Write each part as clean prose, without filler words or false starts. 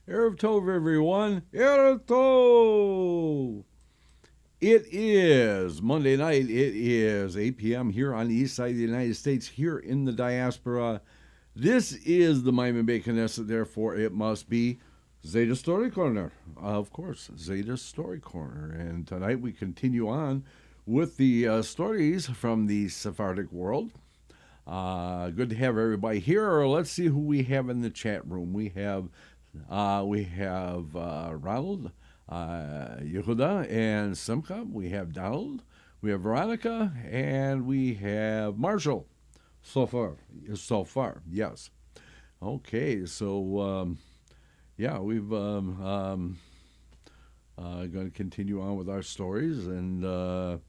Erev Tov, everyone. Erev Tov. It is Monday night. It is 8 p.m. here on the east side of the United States, here in the diaspora. This is the Maimon Beit Knesset, therefore it must be Zeyde Story Corner. Of course, Zeyde Story Corner. And tonight we continue on with the stories from the Sephardic world. Good to have everybody here. Let's see who we have in the chat room. We have Ronald, Yehuda, and Simcha. We have Donald. We have Veronica, and we have Marshall. So far, yes. Okay, so we've going to continue on with our stories and.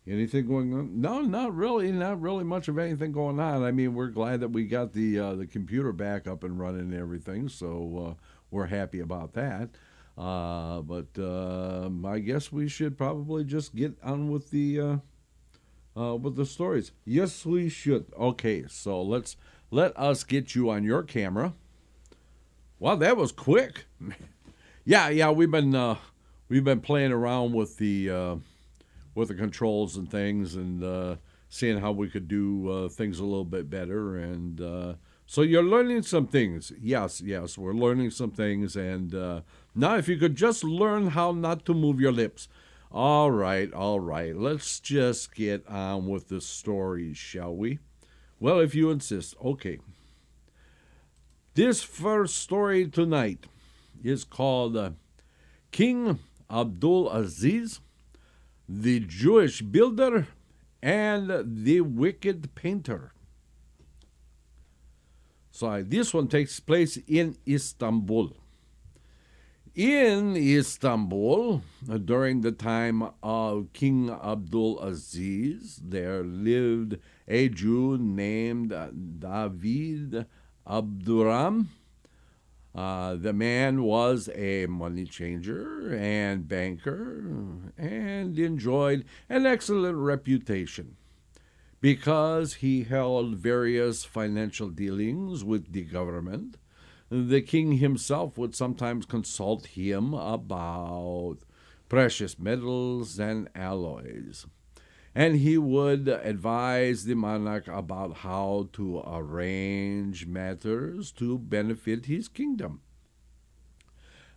Anything going on? No, not really. Not really much of anything going on. I mean, we're glad that we got the computer back up and running and everything, so we're happy about that. But I guess we should probably just get on with the stories. Yes, we should. Okay, so let us get you on your camera. Wow, that was quick. yeah. We've been playing around with the controls and things and seeing how we could do things a little bit better. And so you're learning some things. Yes, we're learning some things. And now if you could just learn how not to move your lips. All right. Let's just get on with the stories, shall we? Well, if you insist. Okay. This first story tonight is called King Abdul Aziz, the Jewish builder, and the wicked painter. So this one takes place in Istanbul. In Istanbul, during the time of King Abdul Aziz, there lived a Jew named David Abduram. The man was a money changer and banker and enjoyed an excellent reputation because he held various financial dealings with the government. The king himself would sometimes consult him about precious metals and alloys, and he would advise the monarch about how to arrange matters to benefit his kingdom.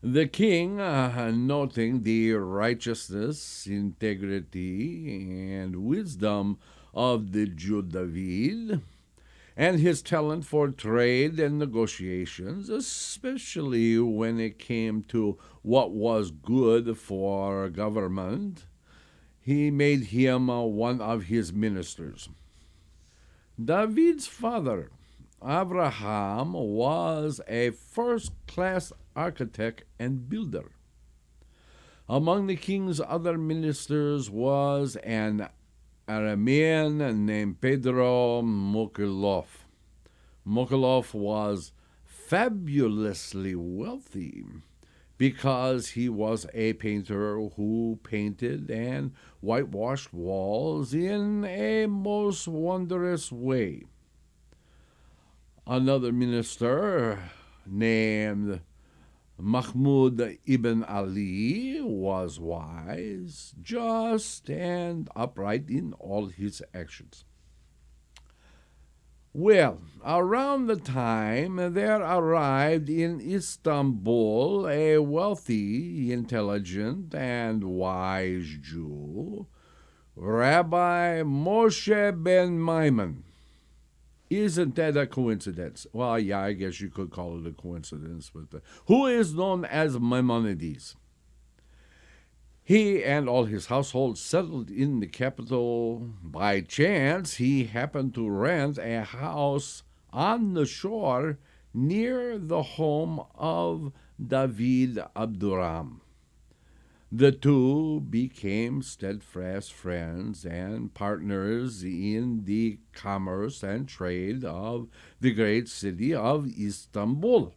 The king, noting the righteousness, integrity, and wisdom of the Jew David, and his talent for trade and negotiations, especially when it came to what was good for government, he made him one of his ministers. David's father, Abraham, was a first-class architect and builder. Among the king's other ministers was an Aramean named Pedro Mokhilov. Mokhilov was fabulously wealthy because he was a painter who painted and whitewashed walls in a most wondrous way. Another minister named Mahmud ibn Ali was wise, just, and upright in all his actions. Well, around the time there arrived in Istanbul a wealthy, intelligent, and wise Jew, Rabbi Moshe ben Maimon. Isn't that a coincidence? Well, yeah, I guess you could call it a coincidence. But who is known as Maimonides? He and all his household settled in the capital. By chance, he happened to rent a house on the shore near the home of David Abduram. The two became steadfast friends and partners in the commerce and trade of the great city of Istanbul.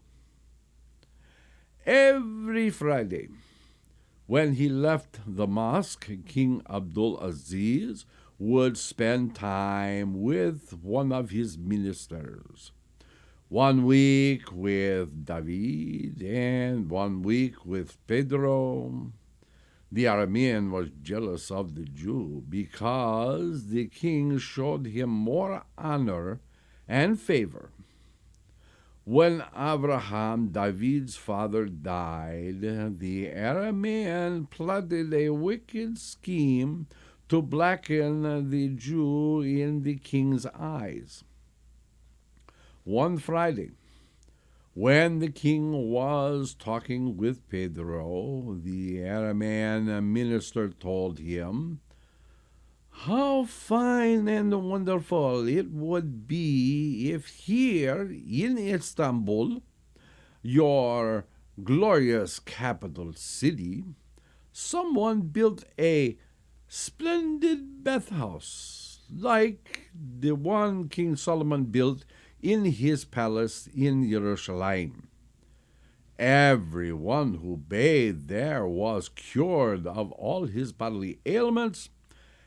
Every Friday, when he left the mosque, King Abdul Aziz would spend time with one of his ministers. 1 week with David and 1 week with Pedro. The Aramean was jealous of the Jew because the king showed him more honor and favor. When Abraham, David's father, died, the Aramean plotted a wicked scheme to blacken the Jew in the king's eyes. One Friday, when the king was talking with Pedro, the Aramean minister told him how fine and wonderful it would be if here in Istanbul, your glorious capital city, someone built a splendid bathhouse like the one King Solomon built in his palace in Jerusalem. Everyone who bathed there was cured of all his bodily ailments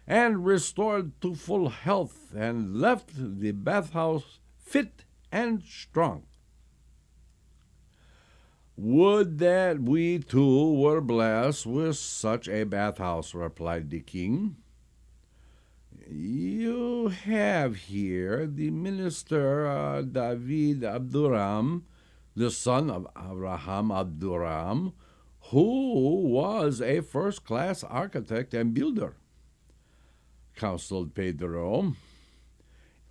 and restored to full health and left the bathhouse fit and strong. Would that we too were blessed with such a bathhouse, replied the king. You have here the minister David Abduram, the son of Abraham Abduram, who was a first-class architect and builder. Counseled Pedro,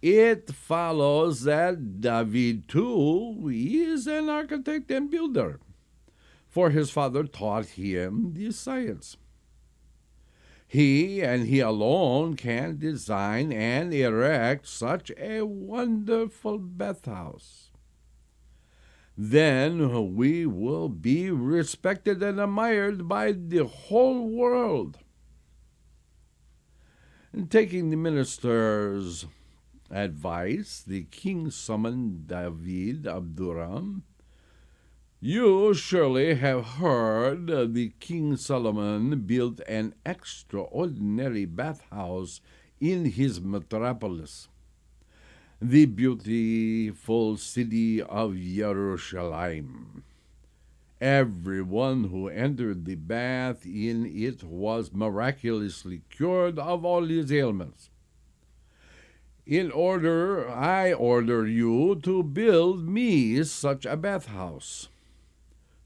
it follows that David too is an architect and builder, for his father taught him this science. He and he alone can design and erect such a wonderful bathhouse. Then we will be respected and admired by the whole world. And taking the minister's advice, the king summoned David Abduram. You surely have heard the King Solomon built an extraordinary bathhouse in his metropolis, the beautiful city of Jerusalem. Everyone who entered the bath in it was miraculously cured of all his ailments. I order you to build me such a bathhouse.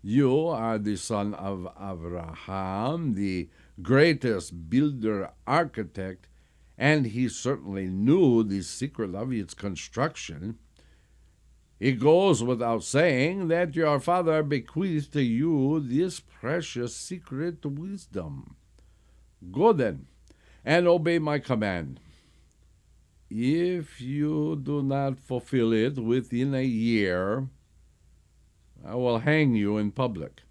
You are the son of Abraham, the greatest builder architect, and he certainly knew the secret of its construction. It goes without saying that your father bequeathed to you this precious secret wisdom. Go then, and obey my command. If you do not fulfill it within a year, I will hang you in public.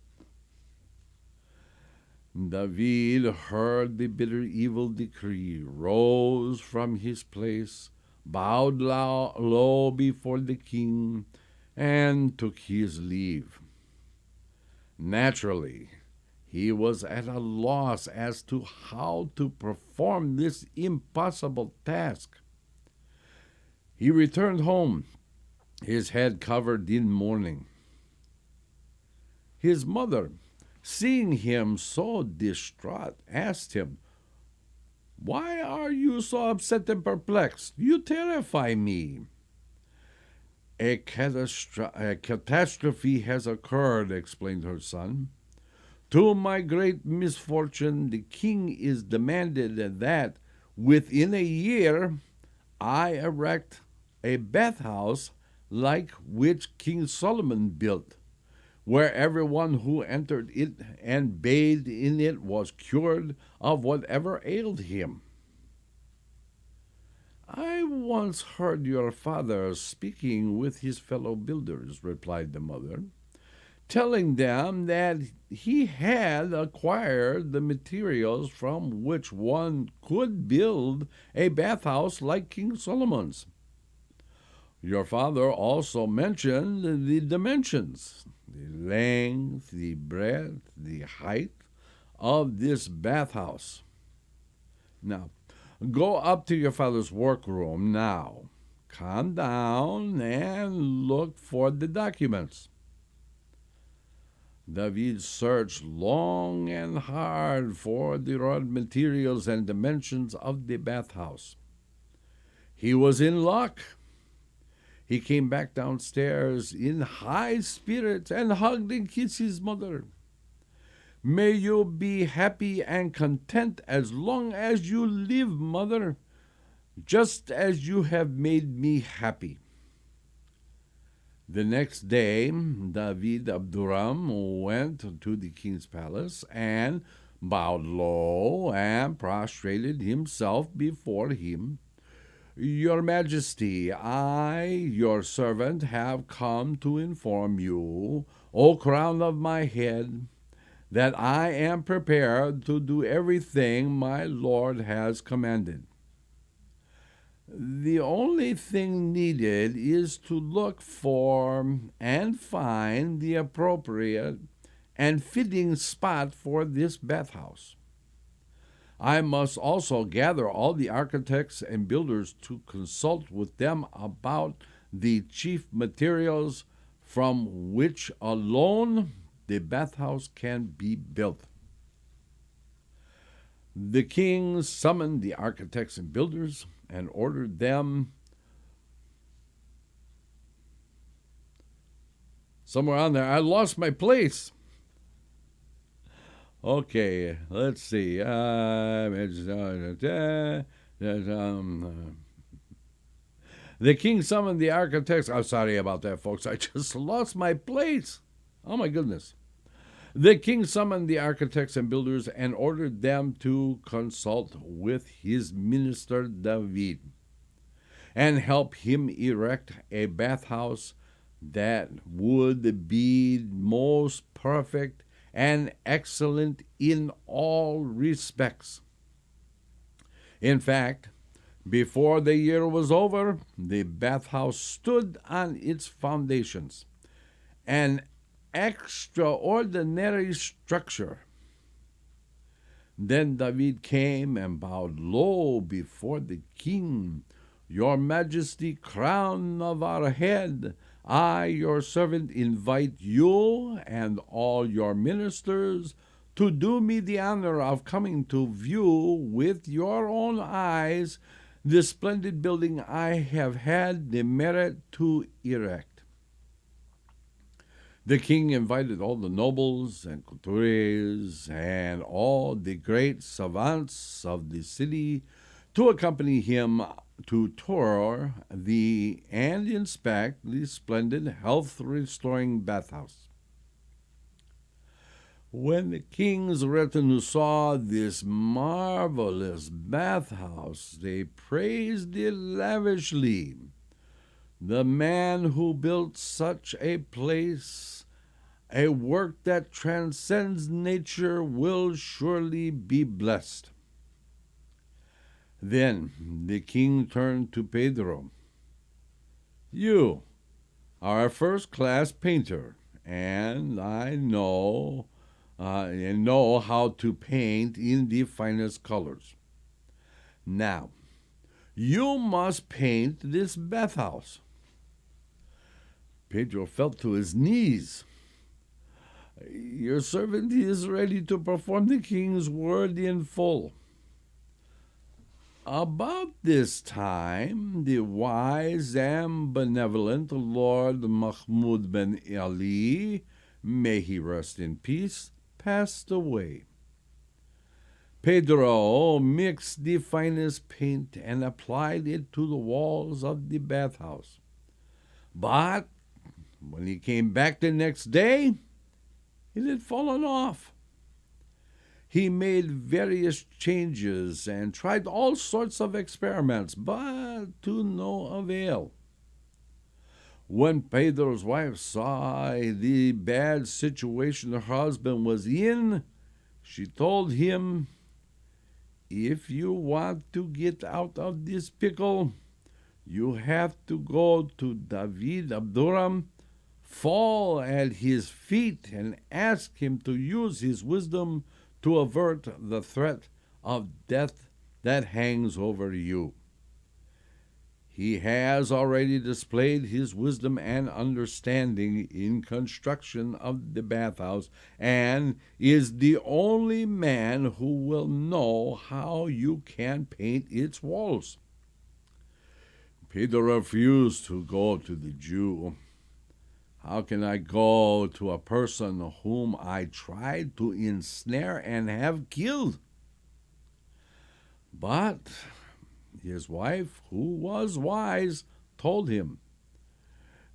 David heard the bitter evil decree, rose from his place, bowed low before the king, and took his leave. Naturally, he was at a loss as to how to perform this impossible task. He returned home, his head covered in mourning. His mother, seeing him so distraught, asked him, "Why are you so upset and perplexed? You terrify me." A catastrophe has occurred," explained her son. "To my great misfortune, the king is demanded that within a year I erect a bathhouse like which King Solomon built, where everyone who entered it and bathed in it was cured of whatever ailed him." "I once heard your father speaking with his fellow builders," replied the mother, "telling them that he had acquired the materials from which one could build a bathhouse like King Solomon's. Your father also mentioned the dimensions, the length, the breadth, the height of this bathhouse. Now, go up to your father's workroom now calm down and look for the documents. David searched long and hard for the raw materials and dimensions of the bathhouse. He was in luck. He came back downstairs in high spirits and hugged and kissed his mother. May you be happy and content as long as you live, mother, just as you have made me happy. The next day, David Abduram went to the king's palace and bowed low and prostrated himself before him. Your Majesty, I, your servant, have come to inform you, O crown of my head, that I am prepared to do everything my Lord has commanded. The only thing needed is to look for and find the appropriate and fitting spot for this bathhouse. I must also gather all the architects and builders to consult with them about the chief materials from which alone the bathhouse can be built. The king summoned the architects and builders and ordered them somewhere on there. I lost my place. Okay, let's see. The king summoned the architects. I'm sorry about that, folks. I just lost my place. Oh, my goodness. The king summoned the architects and builders and ordered them to consult with his minister David and help him erect a bathhouse that would be most perfect and excellent in all respects. In fact, before the year was over, the bathhouse stood on its foundations, an extraordinary structure. Then David came and bowed low before the king. Your Majesty, crown of our head, I, your servant, invite you and all your ministers to do me the honor of coming to view with your own eyes the splendid building I have had the merit to erect. The king invited all the nobles and couturiers and all the great savants of the city to accompany him to tour and inspect the splendid health-restoring bathhouse. When the king's retinue saw this marvelous bathhouse, they praised it lavishly. The man who built such a place, a work that transcends nature, will surely be blessed. Then the king turned to Pedro. You are a first-class painter, and I know how to paint in the finest colors. Now, you must paint this bathhouse. Pedro fell to his knees. Your servant is ready to perform the king's word in full. About this time, the wise and benevolent Lord Mahmoud ben Ali, may he rest in peace, passed away. Pedro mixed the finest paint and applied it to the walls of the bathhouse. But when he came back the next day, it had fallen off. He made various changes and tried all sorts of experiments, but to no avail. When Pedro's wife saw the bad situation her husband was in, she told him, "If you want to get out of this pickle, you have to go to David Abduram, fall at his feet, and ask him to use his wisdom to avert the threat of death that hangs over you. He has already displayed his wisdom and understanding in construction of the bathhouse, and is the only man who will know how you can paint its walls. Peter refused to go to the Jew. How can I go to a person whom I tried to ensnare and have killed? But his wife, who was wise, told him,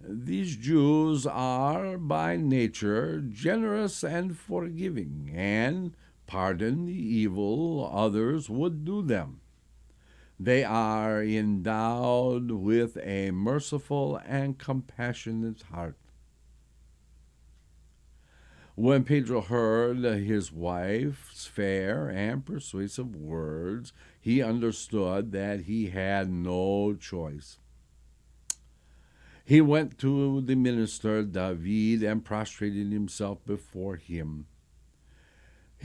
"These Jews are by nature generous and forgiving, and pardon the evil others would do them. They are endowed with a merciful and compassionate heart." When Pedro heard his wife's fair and persuasive words, he understood that he had no choice. He went to the minister David and prostrated himself before him.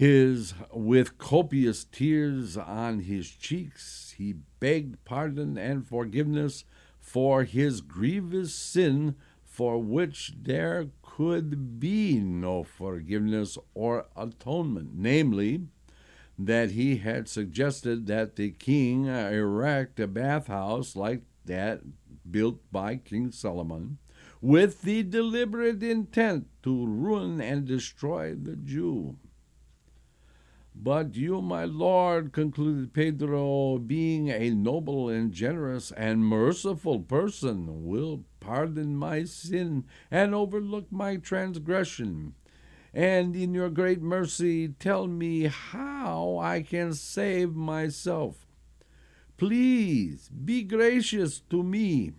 With copious tears on his cheeks, he begged pardon and forgiveness for his grievous sin, for which there could be no forgiveness or atonement, namely, that he had suggested that the king erect a bathhouse like that built by King Solomon, with the deliberate intent to ruin and destroy the Jew. "But you, my lord," concluded Pedro, "being a noble and generous and merciful person, will pardon my sin and overlook my transgression. And in your great mercy, tell me how I can save myself. Please be gracious to me."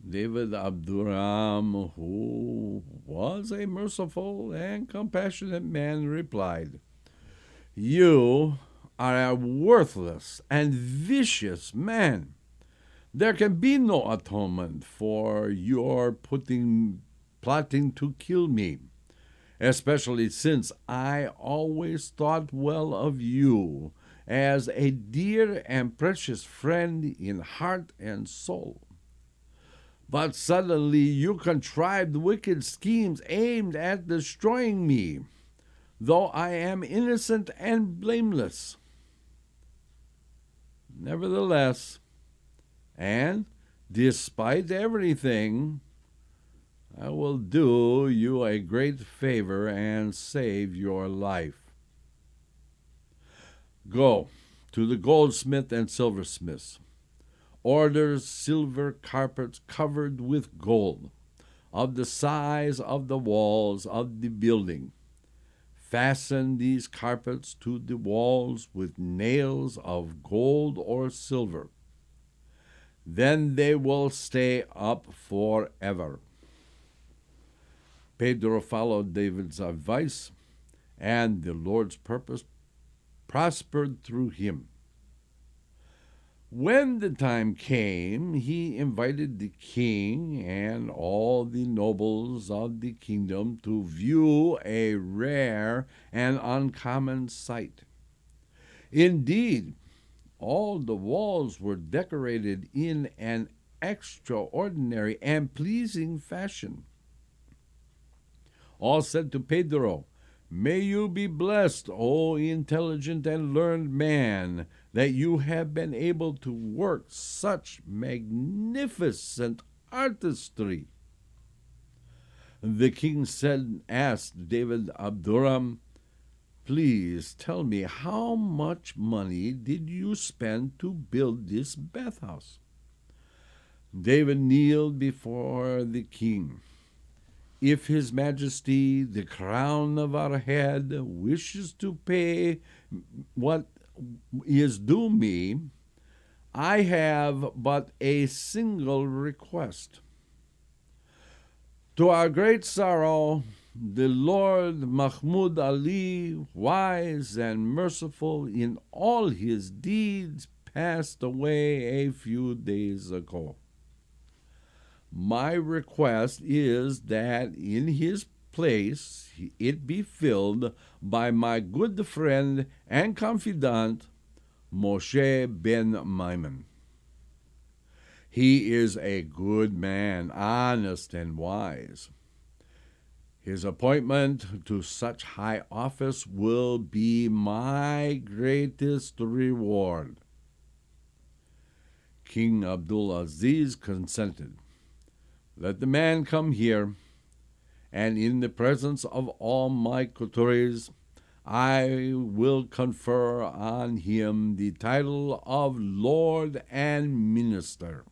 David Abduram, who was a merciful and compassionate man, replied, "You are a worthless and vicious man. There can be no atonement for your plotting to kill me, especially since I always thought well of you as a dear and precious friend in heart and soul. But suddenly you contrived wicked schemes aimed at destroying me, though I am innocent and blameless. Nevertheless, and despite everything, I will do you a great favor and save your life. Go to the goldsmith and silversmith. Order silver carpets covered with gold, of the size of the walls of the building. Fasten these carpets to the walls with nails of gold or silver. Then they will stay up forever. Pedro followed David's advice, and the Lord's purpose prospered through him. When the time came, he invited the king and all the nobles of the kingdom to view a rare and uncommon sight. Indeed, all the walls were decorated in an extraordinary and pleasing fashion. All said to Pedro, "May you be blessed, O intelligent and learned man, that you have been able to work such magnificent artistry." The king asked David Abduram, "Please tell me, how much money did you spend to build this bathhouse?" David kneeled before the king. "If His Majesty, the crown of our head, wishes to pay what is due me, I have but a single request. To our great sorrow, the Lord Mahmud Ali, wise and merciful in all his deeds, passed away a few days ago. My request is that in his place it be filled by my good friend and confidant, Moshe ben Maimon." He is a good man, honest and wise. His appointment to such high office will be my greatest reward." King Abdulaziz consented. "Let the man come here, and in the presence of all my coteries, I will confer on him the title of Lord and Minister."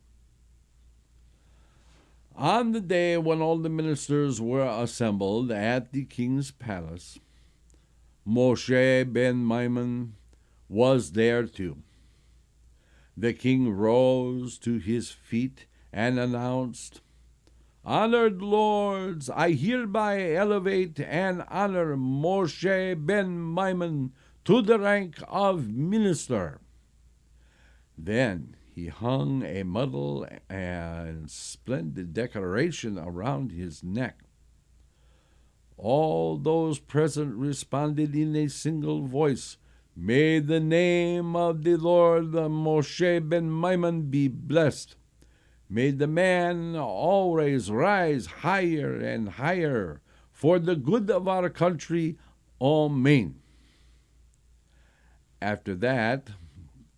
On the day when all the ministers were assembled at the king's palace, Moshe ben Maimon was there too. The king rose to his feet and announced, "Honored lords, I hereby elevate and honor Moshe ben Maimon to the rank of minister." Then he hung a medal and splendid decoration around his neck. All those present responded in a single voice, "May the name of the Lord Moshe ben Maimon be blessed. May the man always rise higher and higher for the good of our country. Amen." After that,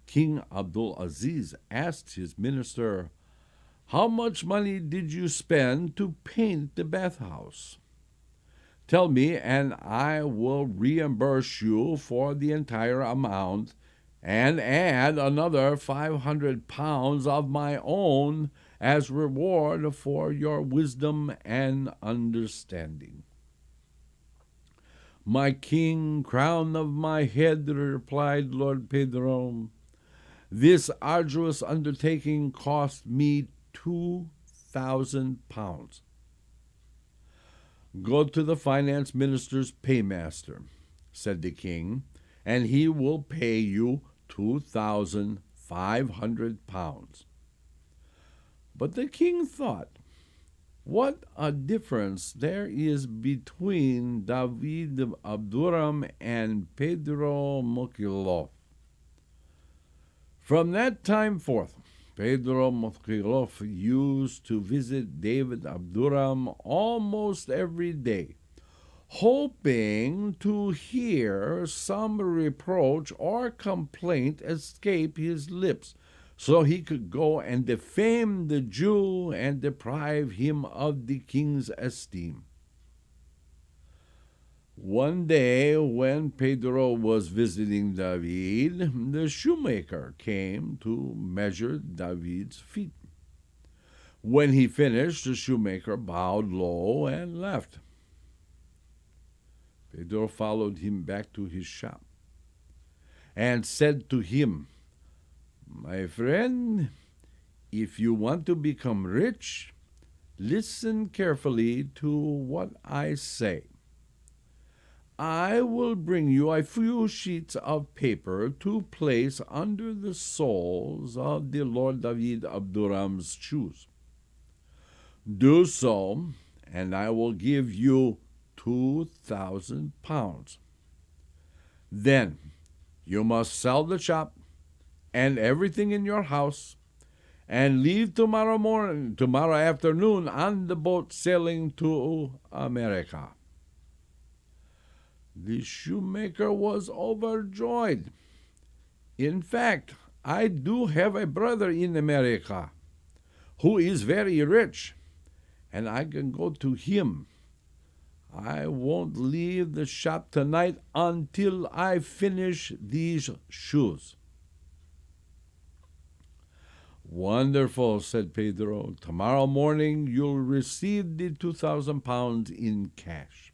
King Abdulaziz asked his minister, "How much money did you spend to paint the bathhouse? Tell me, and I will reimburse you for the entire amount and add another 500 pounds of my own as reward for your wisdom and understanding." "My king, crown of my head," replied Lord Pedro, "this arduous undertaking cost me 2,000 pounds. "Go to the finance minister's paymaster," said the king, "and he will pay you 2,500 pounds. But the king thought, what a difference there is between David Abduram and Pedro Mokhilov. From that time forth, Pedro Mokhilov used to visit David Abduram almost every day, hoping to hear some reproach or complaint escape his lips, so he could go and defame the Jew and deprive him of the king's esteem. One day, when Pedro was visiting David, the shoemaker came to measure David's feet. When he finished, the shoemaker bowed low and left. Pedro followed him back to his shop and said to him, "My friend, if you want to become rich, listen carefully to what I say. I will bring you a few sheets of paper to place under the soles of the Lord David Abduram's shoes. Do so, and I will give you 2,000 pounds. Then you must sell the shop and everything in your house, and leave tomorrow afternoon on the boat sailing to America." The shoemaker was overjoyed. "In fact, I do have a brother in America who is very rich, and I can go to him. I won't leave the shop tonight until I finish these shoes." "Wonderful," said Pedro. "Tomorrow morning you'll receive the 2,000 pounds in cash."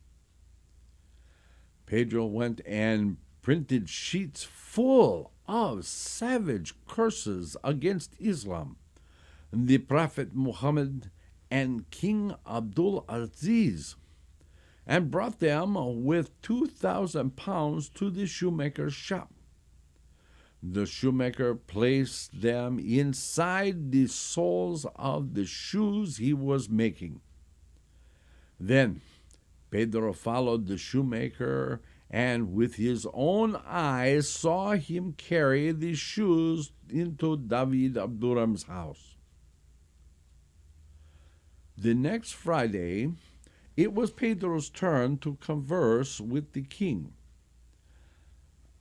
Pedro went and printed sheets full of savage curses against Islam, the Prophet Muhammad, and King Abdul Aziz, and brought them with 2,000 pounds to the shoemaker's shop. The shoemaker placed them inside the soles of the shoes he was making. Then Pedro followed the shoemaker, and with his own eyes saw him carry the shoes into David Abduram's house. The next Friday, it was Pedro's turn to converse with the king.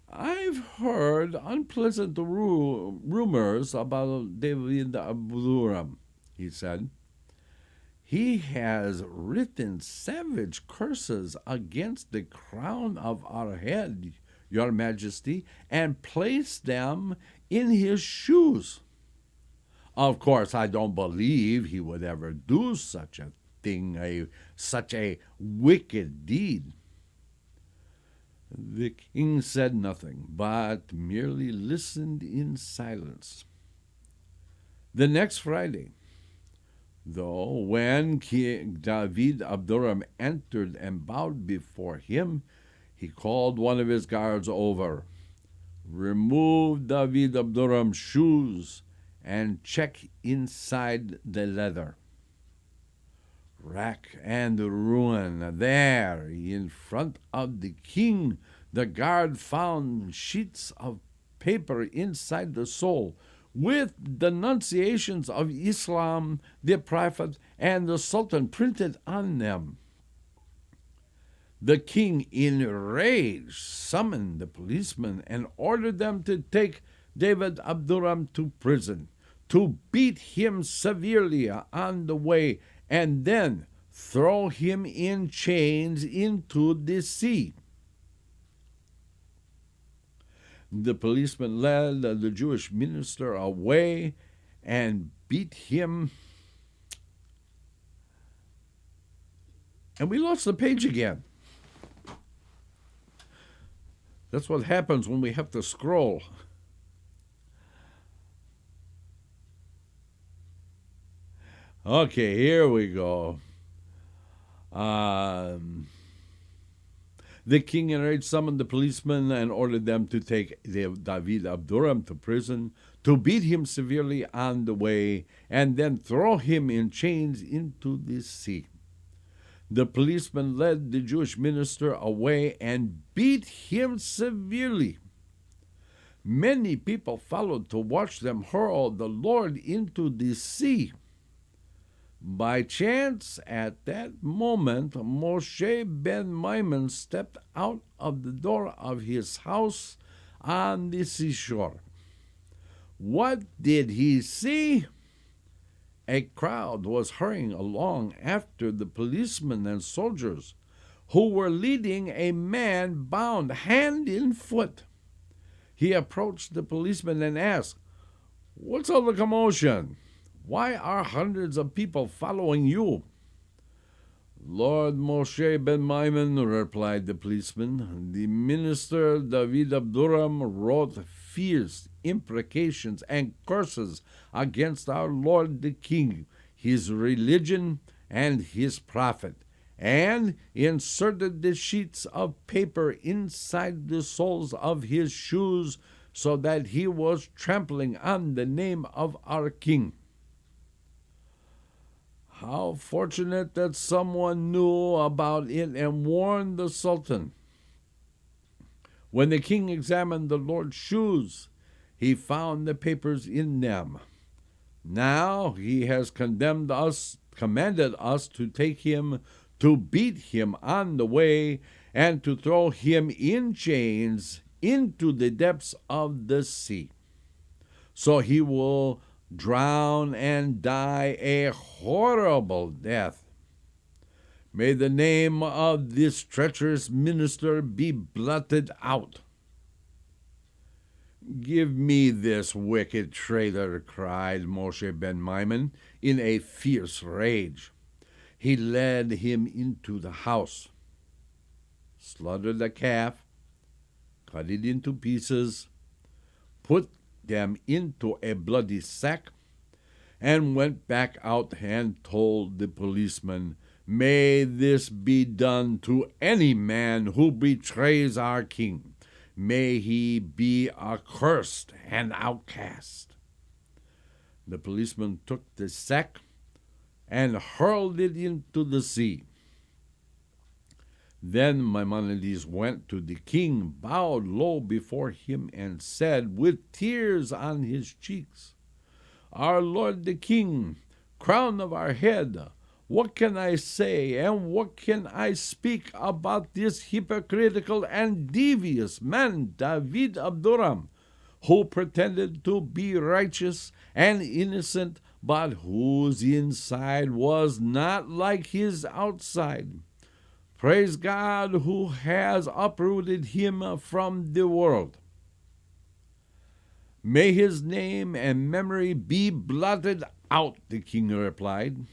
"I've heard unpleasant rumors about David Aburam," he said. "He has written savage curses against the crown of our head, your majesty, and placed them in his shoes. Of course, I don't believe he would ever do such a thing, such a wicked deed." The king said nothing, but merely listened in silence. The next Friday, though, when King David Abduram entered and bowed before him, he called one of his guards over. "Remove David Abduram's shoes and check inside the leather." Rack and ruin. There, in front of the king, the guard found sheets of paper inside the sole, with denunciations of Islam, the Prophet, and the Sultan printed on them. The king, enraged, summoned the policemen and ordered them to take David Abduram to prison, to beat him severely on the way, and then throw him in chains into the sea. The policeman led the Jewish minister away and beat him. And we lost the page again. That's what happens when we have to scroll. Okay, here we go. The king enraged summoned the policemen and ordered them to take David Abduram to prison, to beat him severely on the way, and then throw him in chains into the sea. The policemen led the Jewish minister away and beat him severely. Many people followed to watch them hurl the Lord into the sea. By chance, at that moment, Moshe ben Maimon stepped out of the door of his house on the seashore. What did he see? A crowd was hurrying along after the policemen and soldiers, who were leading a man bound hand and foot. He approached the policeman and asked, "What's all the commotion? Why are hundreds of people following you?" "Lord Moshe ben Maimon," replied the policeman, "the minister David Abduram wrote fierce imprecations and curses against our Lord the King, his religion, and his prophet, and inserted the sheets of paper inside the soles of his shoes so that he was trampling on the name of our king. How fortunate that someone knew about it and warned the Sultan. When the king examined the Lord's shoes, he found the papers in them. Now he has commanded us to take him, to beat him on the way, and to throw him in chains into the depths of the sea. So he will drown and die a horrible death. May the name of this treacherous minister be blotted out." "Give me this wicked traitor," cried Moshe ben Maimon in a fierce rage. He led him into the house, slaughtered the calf, cut it into pieces, put them into a bloody sack, and went back out and told the policeman, "May this be done to any man who betrays our king. May he be accursed and outcast." The policeman took the sack and hurled it into the sea. Then Maimonides went to the king, bowed low before him, and said, with tears on his cheeks, "Our lord the king, crown of our head, What can I say and what can I speak about this hypocritical and devious man, David Abduram, who pretended to be righteous and innocent, but whose inside was not like his outside? Praise God who has uprooted him from the world. May his name and memory be blotted out, the king replied.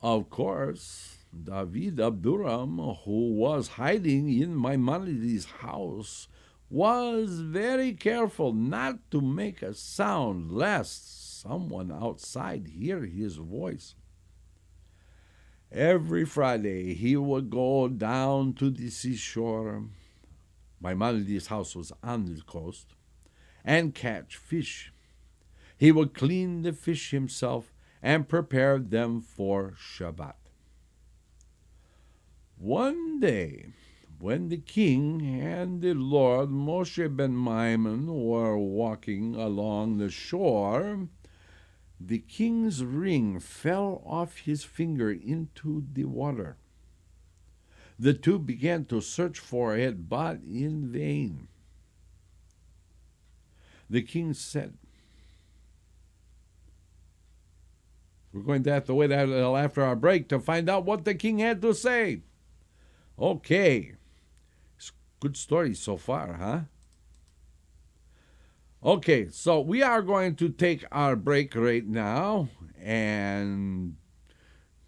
Of course, David Abduram, who was hiding in Maimonides' house, was very careful not to make a sound lest someone outside hear his voice. Every Friday he would go down to the seashore. Maimonides' house was on the coast, and catch fish. He would clean the fish himself and prepare them for Shabbat. One day, when the king and the Lord Moshe ben Maimon were walking along the shore, the king's ring fell off his finger into the water. The two began to search for it, but in vain. The king said, we're going to have to wait until after our break to find out what the king had to say. Okay. It's a good story so far, huh? Okay, so we are going to take our break right now, and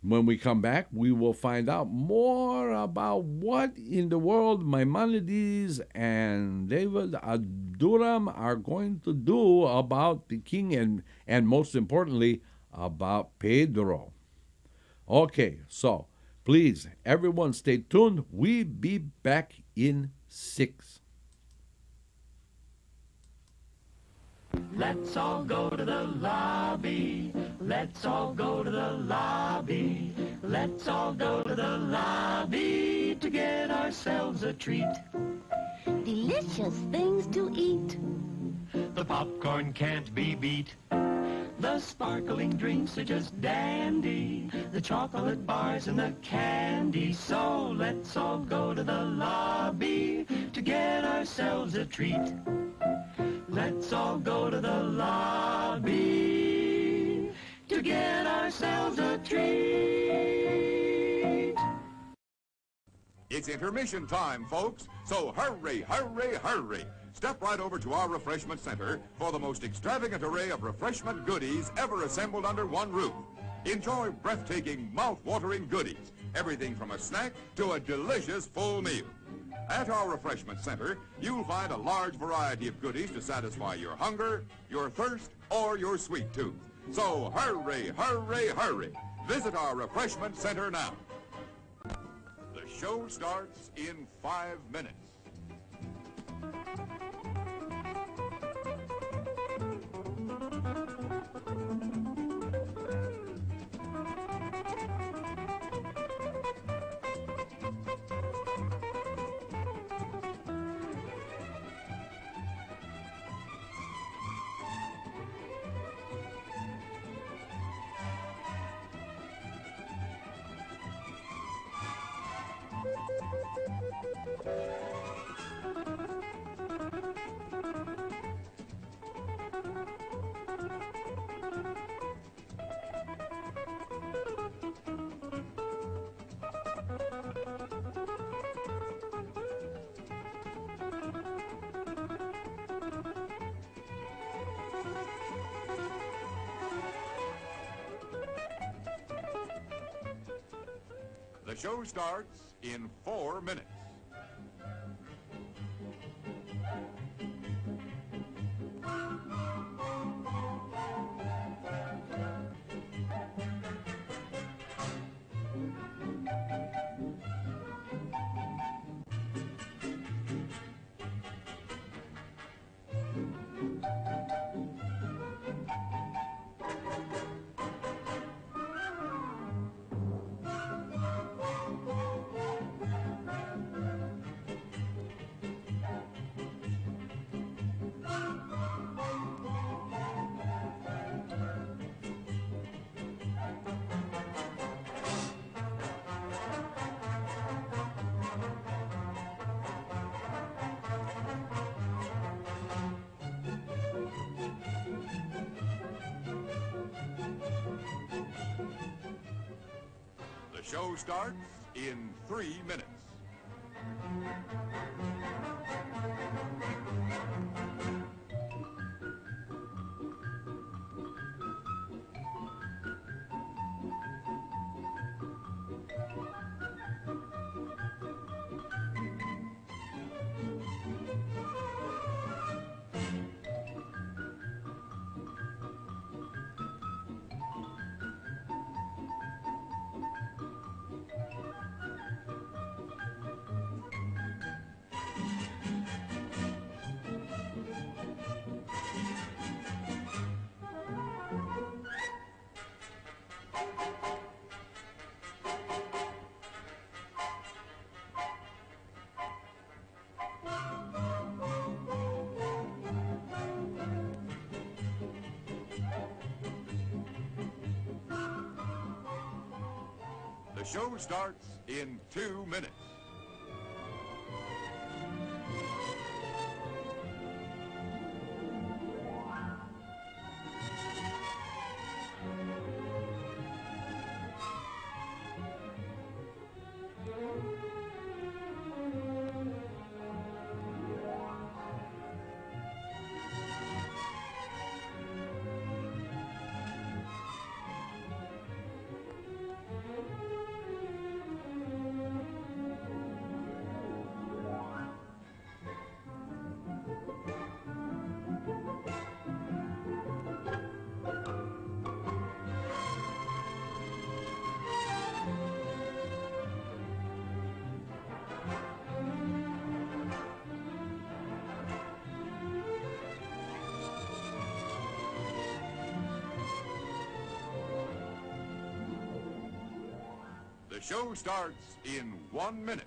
when we come back, we will find out more about what in the world Maimonides and David Aduram are going to do about the king and most importantly, about Pedro. Okay, so please, everyone stay tuned. We'll be back in 6. Let's all go to the lobby. Let's all go to the lobby. Let's all go to the lobby to get ourselves a treat. Delicious things to eat. The popcorn can't be beat. The sparkling drinks are just dandy. The chocolate bars and the candy. So let's all go to the lobby to get ourselves a treat. Let's all go to the lobby to get ourselves a treat. It's intermission time, folks, so hurry, hurry, hurry. Step right over to our refreshment center for the most extravagant array of refreshment goodies ever assembled under one roof. Enjoy breathtaking, mouth-watering goodies, everything from a snack to a delicious full meal. At our refreshment center, you'll find a large variety of goodies to satisfy your hunger, your thirst, or your sweet tooth. So hurry, hurry, hurry. Visit our refreshment center now. The show starts in 5 minutes. The show starts in 4 minutes. show starts in 3 minutes. The show starts in 2 minutes. The show starts in 1 minute.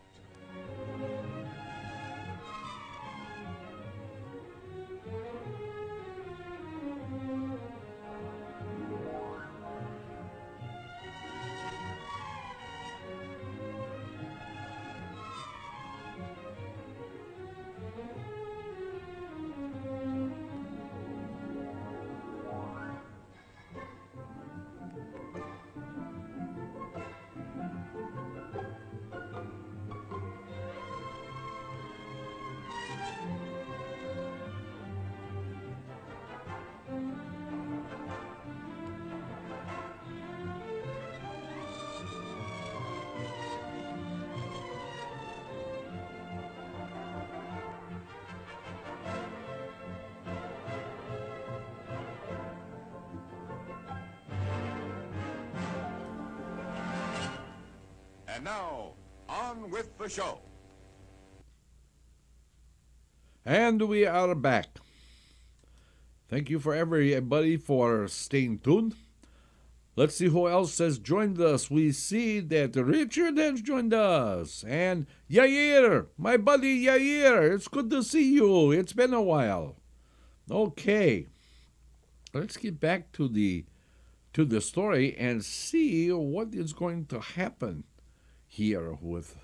And now, on with the show. And we are back. Thank you for everybody for staying tuned. Let's see who else has joined us. We see that Richard has joined us. And Yair, my buddy Yair, it's good to see you. It's been a while. Okay, let's get back to the story and see what is going to happen here with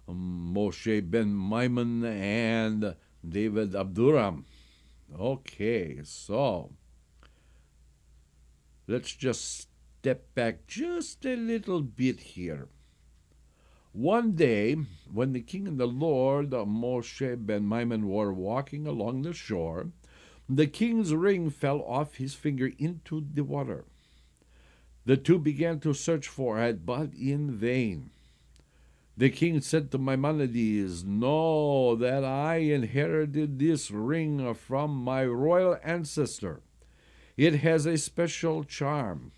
Moshe ben Maimon and David Abduram. Okay, so let's just step back just a little bit here. One day, when the king and the Lord, Moshe ben Maimon, were walking along the shore, the king's ring fell off his finger into the water. The two began to search for it, but in vain. The king said to Maimonides, "Know that I inherited this ring from my royal ancestor. It has a special charm.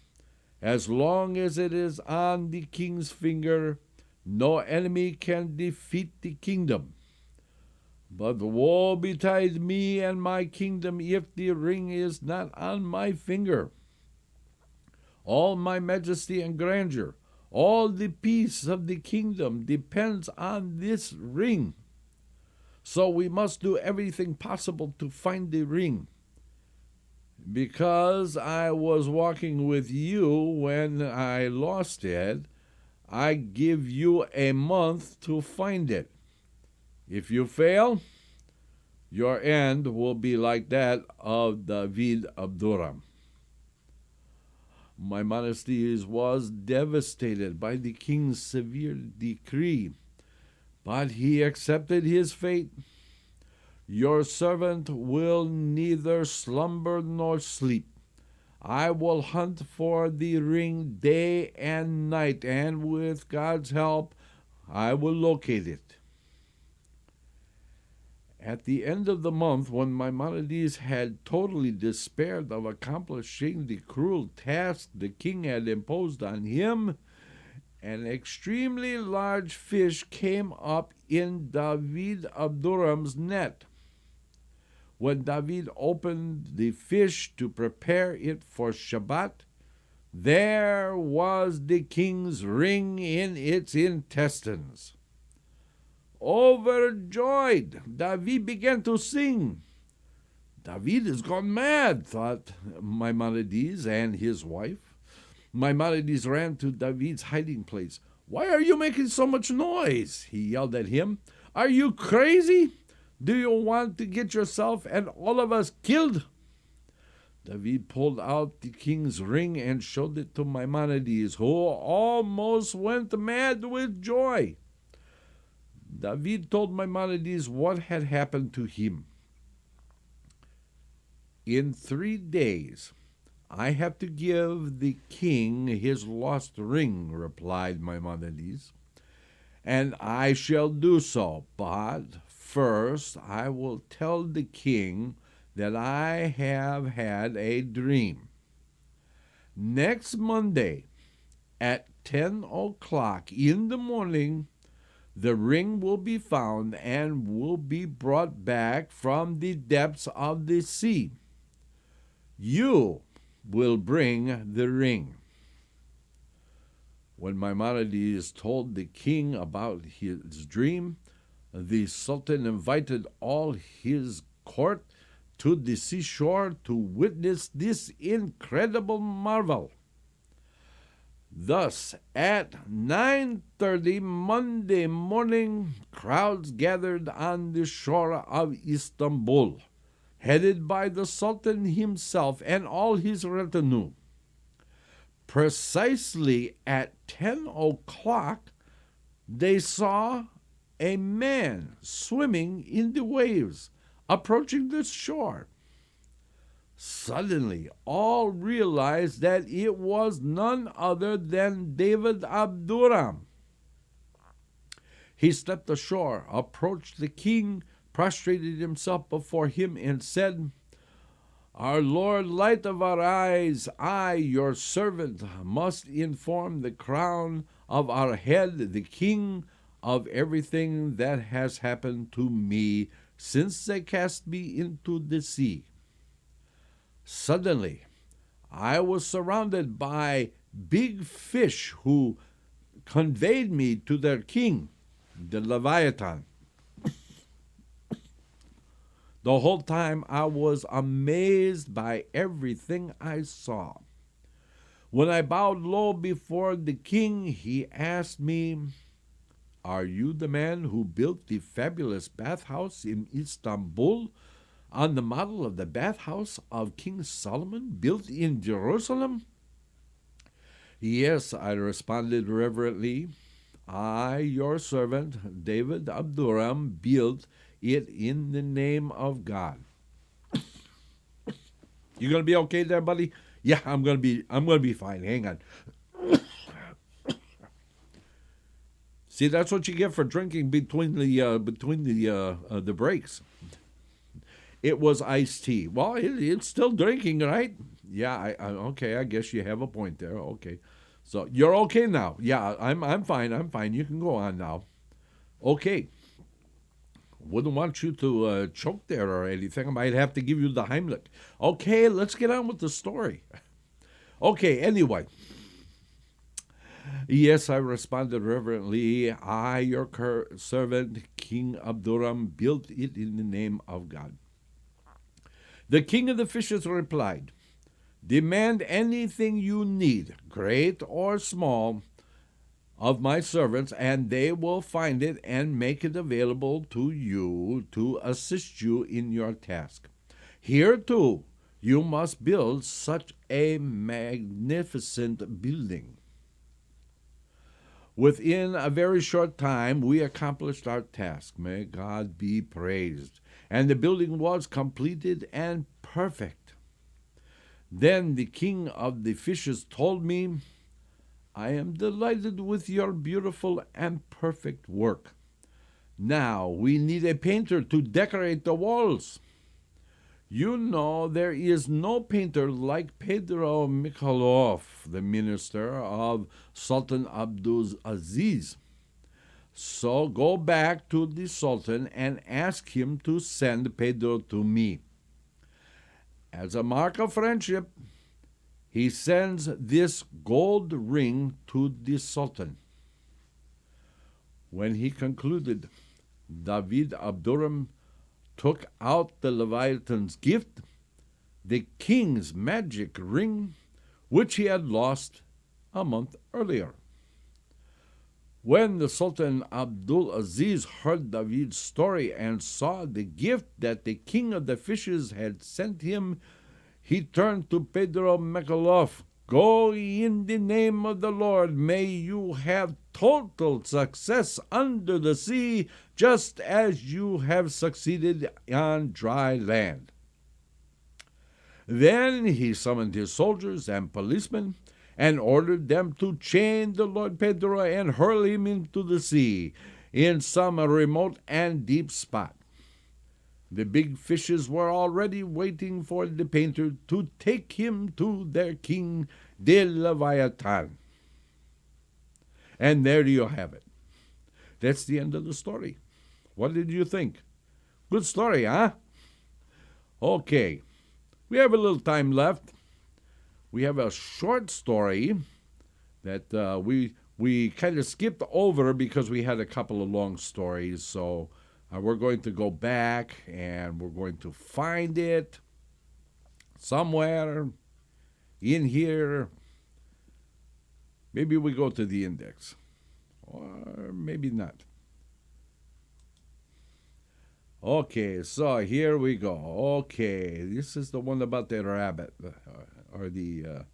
As long as it is on the king's finger, no enemy can defeat the kingdom. But woe betide me and my kingdom if the ring is not on my finger. All my majesty and grandeur, all the peace of the kingdom depends on this ring. So we must do everything possible to find the ring. Because I was walking with you when I lost it, I give you a month to find it. If you fail, your end will be like that of David Abduram." Maimonides was devastated by the king's severe decree, but he accepted his fate. Your servant will neither slumber nor sleep. I will hunt for the ring day and night, and with God's help, I will locate it. At the end of the month, when Maimonides had totally despaired of accomplishing the cruel task the king had imposed on him, an extremely large fish came up in David Abduram's net. When David opened the fish to prepare it for Shabbat, there was the king's ring in its intestines. Overjoyed, David began to sing. David has gone mad, thought Maimonides and his wife. Maimonides ran to David's hiding place. Why are you making so much noise? He yelled at him. Are you crazy? Do you want to get yourself and all of us killed? David pulled out the king's ring and showed it to Maimonides, who almost went mad with joy. David told Maimonides what had happened to him. In 3 days, I have to give the king his lost ring, replied Maimonides, and I shall do so, but first I will tell the king that I have had a dream. Next Monday, at 10 o'clock in the morning, the ring will be found and will be brought back from the depths of the sea. You will bring the ring. When Maimonides told the king about his dream, the Sultan invited all his court to the seashore to witness this incredible marvel. Thus, at 9:30 Monday morning, crowds gathered on the shore of Istanbul, headed by the Sultan himself and all his retinue. Precisely at 10 o'clock, they saw a man swimming in the waves, approaching the shore. Suddenly, all realized that it was none other than David Abduram. He stepped ashore, approached the king, prostrated himself before him, and said, Our Lord, light of our eyes, I, your servant, must inform the crown of our head, the king, of everything that has happened to me since they cast me into the sea. Suddenly, I was surrounded by big fish who conveyed me to their king, the Leviathan. The whole time I was amazed by everything I saw. When I bowed low before the king, he asked me, Are you the man who built the fabulous bathhouse in Istanbul on the model of the bathhouse of King Solomon built in Jerusalem? Yes, I responded reverently. I, your servant, David Abduram, built it in the name of God. You gonna be okay there, buddy? Yeah, I'm gonna be fine. Hang on. See, that's what you get for drinking between the breaks. It was iced tea. Well, it's still drinking, right? Yeah, okay. I guess you have a point there. Okay, so you're okay now. Yeah, I'm fine. I'm fine. You can go on now. Okay. Wouldn't want you to choke there or anything. I might have to give you the Heimlich. Okay, let's get on with the story. Okay, anyway. Yes, I responded reverently. I, your servant, King Abduram, built it in the name of God. The king of the fishes replied, Demand anything you need, great or small, of my servants, and they will find it and make it available to you to assist you in your task. Here, too, You must build such a magnificent building. Within a very short time, we accomplished our task. May God be praised. And the building was completed and perfect. Then the king of the fishes told me, I am delighted with your beautiful and perfect work. Now we need a painter to decorate the walls. You know, there is no painter like Pedro Mikhailov, the minister of Sultan Abdul Aziz. So go back to the Sultan and ask him to send Pedro to me. As a mark of friendship, he sends this gold ring to the Sultan. When he concluded, David Abduram took out the Leviathan's gift, the king's magic ring, which he had lost a month earlier. When the Sultan Abdul Aziz heard David's story and saw the gift that the king of the fishes had sent him, he turned to Pedro Mikhailov. Go in the name of the Lord. May you have total success under the sea, just as you have succeeded on dry land. Then he summoned his soldiers and policemen and ordered them to chain the Lord Pedro and hurl him into the sea in some remote and deep spot. The big fishes were already waiting for the painter to take him to their king, the Leviathan. And there you have it. That's the end of the story. What did you think? Good story, huh? Okay, we have a little time left. We have a short story that we kind of skipped over because we had a couple of long stories, so we're going to go back and we're going to find it somewhere in here. Maybe we go to the index, or maybe not. Okay, so here we go. Okay, this is the one about the rabbit, or the,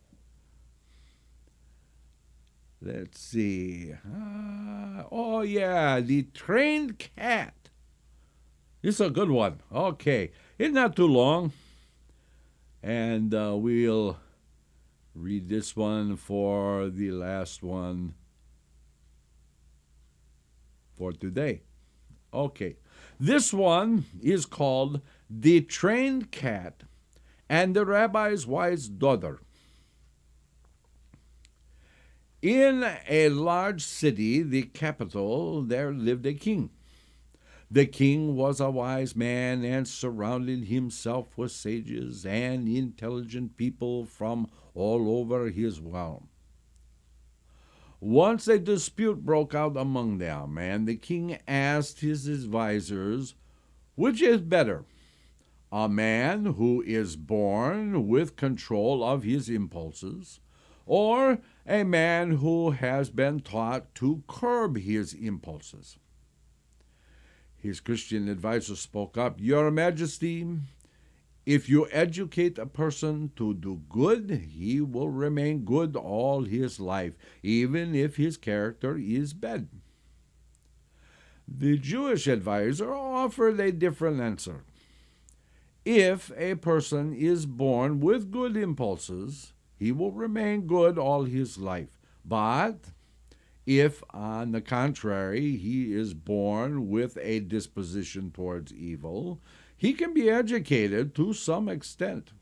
let's see. Oh, yeah, the trained cat. This is a good one. Okay, it's not too long. And we'll read this one for the last one for today. Okay, this one is called The Trained Cat and the Rabbi's Wise Daughter. In a large city, the capital, there lived a king. The king was a wise man and surrounded himself with sages and intelligent people from all over his realm. Once a dispute broke out among them, and the king asked his advisers, which is better, a man who is born with control of his impulses, or a man who has been taught to curb his impulses? His Christian advisor spoke up, Your Majesty, if you educate a person to do good, he will remain good all his life, even if his character is bad. The Jewish advisor offered a different answer. If a person is born with good impulses, he will remain good all his life. But if, on the contrary, he is born with a disposition towards evil, he can be educated to some extent.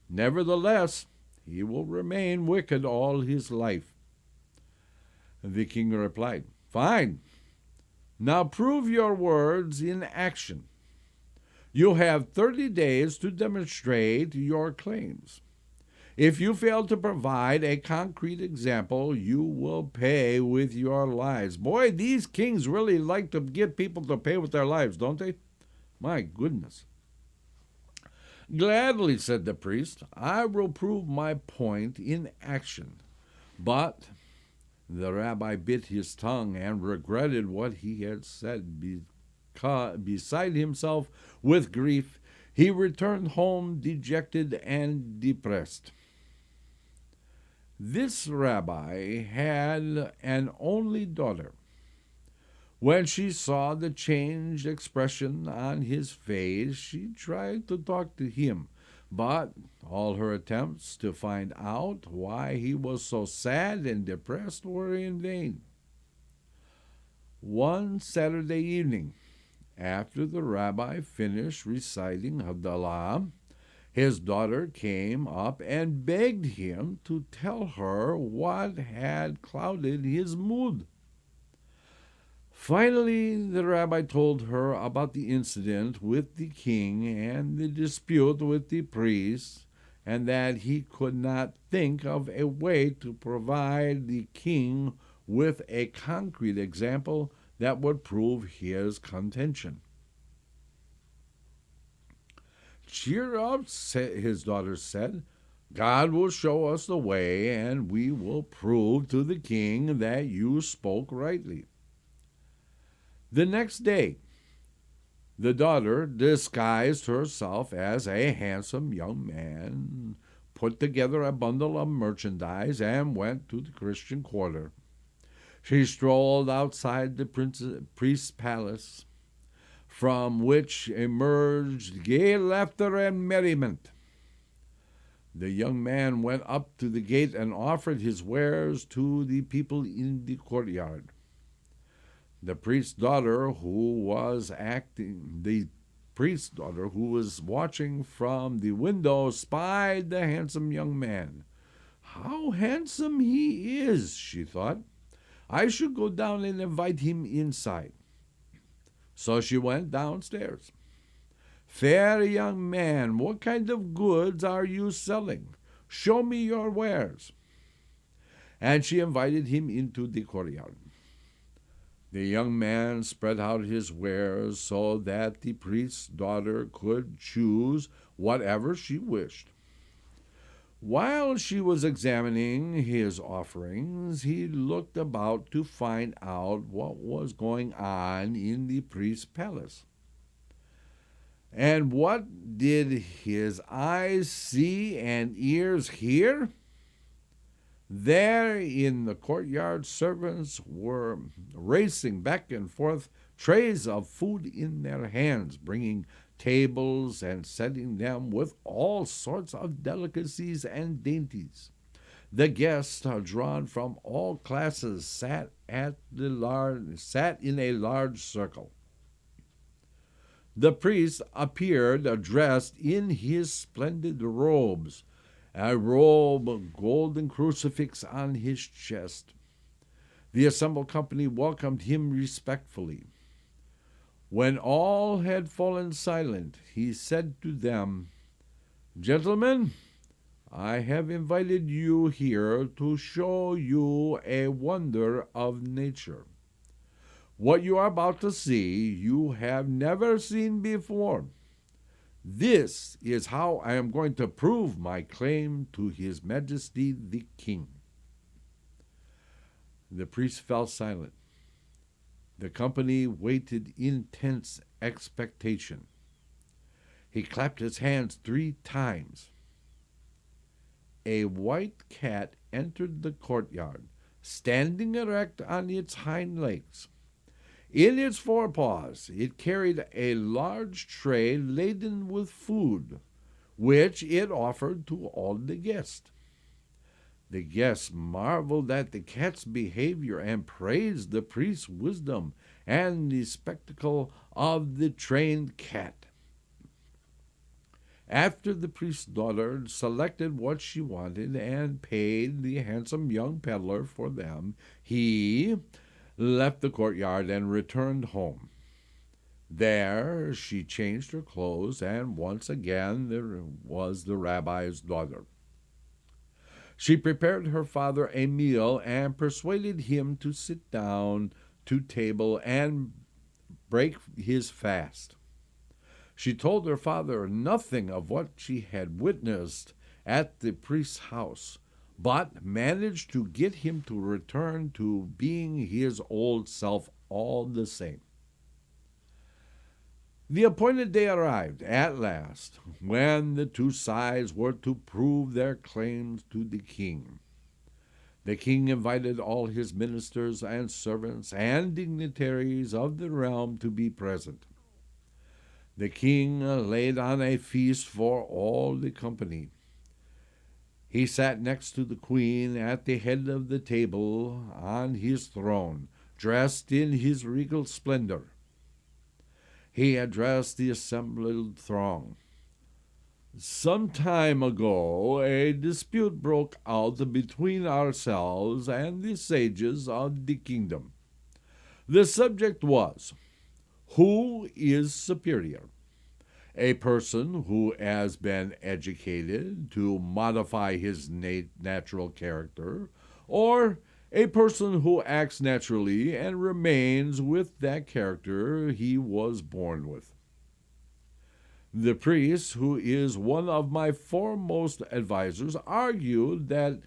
Nevertheless, he will remain wicked all his life. The king replied, Fine. Now prove your words in action. You have 30 days to demonstrate your claims. If you fail to provide a concrete example, you will pay with your lives. Boy, these kings really like to get people to pay with their lives, don't they? My goodness. Gladly, said the priest, I will prove my point in action. But the rabbi bit his tongue and regretted what he had said. Beside himself with grief, He returned home dejected and depressed. This rabbi had an only daughter. When she saw the changed expression on his face, she tried to talk to him, but all her attempts to find out why he was so sad and depressed were in vain. One Saturday evening, after the rabbi finished reciting Havdalah, his daughter came up and begged him to tell her what had clouded his mood. Finally, the rabbi told her about the incident with the king and the dispute with the priests, and that he could not think of a way to provide the king with a concrete example that would prove his contention. "Cheer up," his daughter said. "God will show us the way, and we will prove to the king that you spoke rightly." The next day, the daughter disguised herself as a handsome young man, put together a bundle of merchandise, and went to the Christian quarter. She strolled outside the priest's palace, from which emerged gay laughter and merriment. The young man went up to the gate and offered his wares to the people in the courtyard. The priest's daughter, who was watching from the window, spied the handsome young man. "How handsome he is," she thought. "I should go down and invite him inside." So she went downstairs. "Fair young man, what kind of goods are you selling? Show me your wares." And she invited him into the courtyard. The young man spread out his wares so that the priest's daughter could choose whatever she wished. While she was examining his offerings, he looked about to find out what was going on in the priest's palace. And what did his eyes see and ears hear? There in the courtyard, servants were racing back and forth, trays of food in their hands, bringing tables and setting them with all sorts of delicacies and dainties. The guests, drawn from all classes, sat in a large circle. The priest appeared dressed in his splendid robes, a robe of golden crucifix on his chest. The assembled company welcomed him respectfully. When all had fallen silent, he said to them, "Gentlemen, I have invited you here to show you a wonder of nature. What you are about to see, you have never seen before. This is how I am going to prove my claim to His Majesty the King." The priest fell silent. The company waited in tense expectation. He clapped his hands 3 times. A white cat entered the courtyard, standing erect on its hind legs. In its forepaws it carried a large tray laden with food, which it offered to all the guests. The guests marveled at the cat's behavior and praised the priest's wisdom and the spectacle of the trained cat. After the priest's daughter selected what she wanted and paid the handsome young peddler for them, he left the courtyard and returned home. There she changed her clothes, and once again there was the rabbi's daughter. She prepared her father a meal and persuaded him to sit down to table and break his fast. She told her father nothing of what she had witnessed at the priest's house, but managed to get him to return to being his old self all the same. The appointed day arrived at last, when the two sides were to prove their claims to the king. The king invited all his ministers and servants and dignitaries of the realm to be present. The king laid on a feast for all the company. He sat next to the queen at the head of the table on his throne, dressed in his regal splendor. He addressed the assembled throng. Some time ago, a dispute broke out between ourselves and the sages of the kingdom. The subject was, who is superior? A person who has been educated to modify his natural character, or a person who acts naturally and remains with that character he was born with? The priest, who is one of my foremost advisers, argued that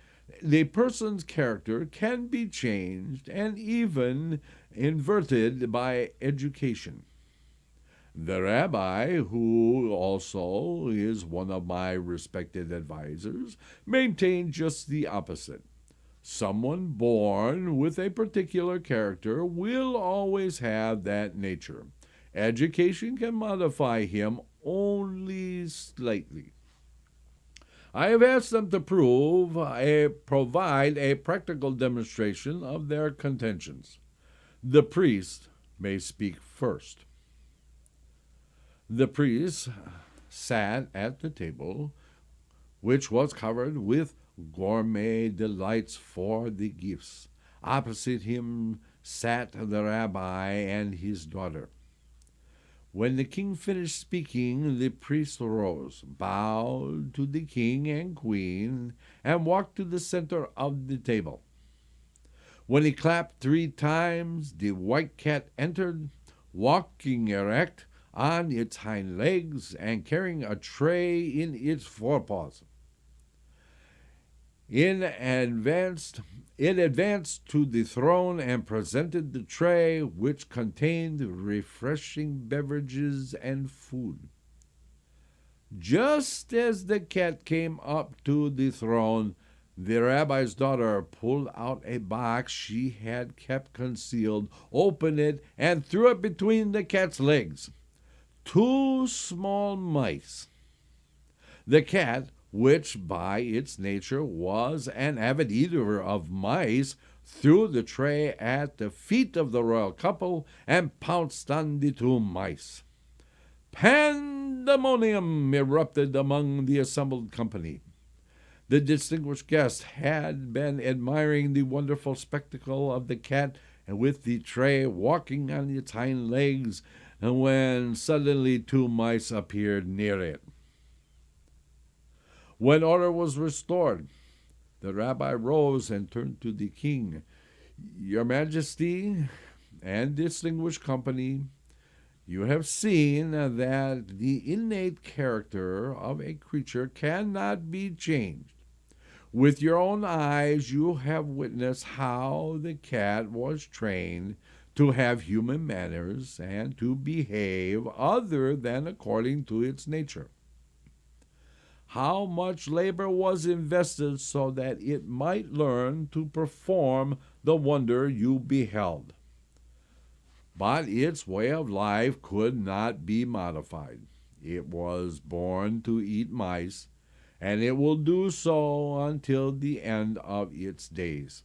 the person's character can be changed and even inverted by education. The rabbi, who also is one of my respected advisers, maintained just the opposite. Someone born with a particular character will always have that nature. Education can modify him only slightly. I have asked them to provide a practical demonstration of their contentions. The priest may speak first. The priest sat at the table, which was covered with gourmet delights for the gifts. Opposite him sat the rabbi and his daughter. When the king finished speaking, the priest rose, bowed to the king and queen, and walked to the center of the table. When he clapped 3 times, the white cat entered, walking erect on its hind legs and carrying a tray in its forepaws. It advanced to the throne and presented the tray, which contained refreshing beverages and food. Just as the cat came up to the throne, the rabbi's daughter pulled out a box she had kept concealed, opened it, and threw it between the cat's legs. 2 small mice. The cat, which by its nature was an avid eater of mice, threw the tray at the feet of the royal couple and pounced on the 2 mice. Pandemonium erupted among the assembled company. The distinguished guest had been admiring the wonderful spectacle of the cat and with the tray walking on its hind legs, when suddenly 2 mice appeared near it. When order was restored, the rabbi rose and turned to the king. Your Majesty and distinguished company, you have seen that the innate character of a creature cannot be changed. With your own eyes you have witnessed how the cat was trained to have human manners and to behave other than according to its nature. How much labor was invested so that it might learn to perform the wonder you beheld. But its way of life could not be modified. It was born to eat mice, and it will do so until the end of its days.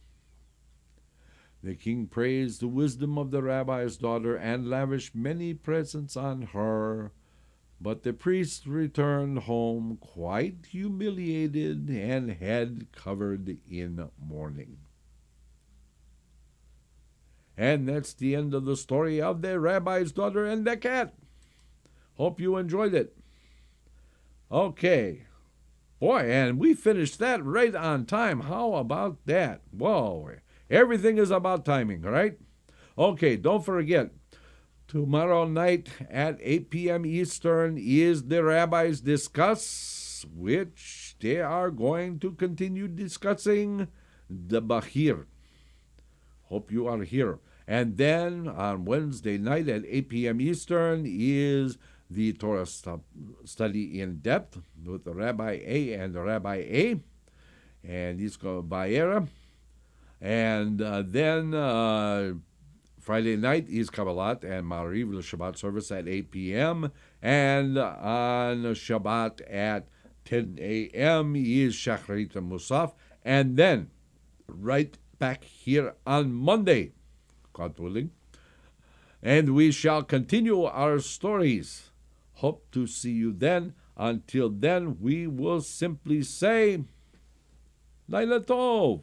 The king praised the wisdom of the rabbi's daughter and lavished many presents on her, but the priest returned home quite humiliated and head covered in mourning. And that's the end of the story of the rabbi's daughter and the cat. Hope you enjoyed it. Okay. Boy, and we finished that right on time. How about that? Whoa, everything is about timing, right? Okay, don't forget, tomorrow night at 8 p.m. Eastern is the Rabbis Discuss, which they are going to continue discussing the Bahir. Hope you are here. And then on Wednesday night at 8 p.m. Eastern is the Torah study in depth with the Rabbi A and the Rabbi A. And he's called Bayera. And then Friday night is Kabbalat and Mariv, the Shabbat service at 8 p.m. And on Shabbat at 10 a.m. is Shacharit and Musaf. And then right back here on Monday, God willing. And we shall continue our stories. Hope to see you then. Until then, we will simply say, Laila Tov.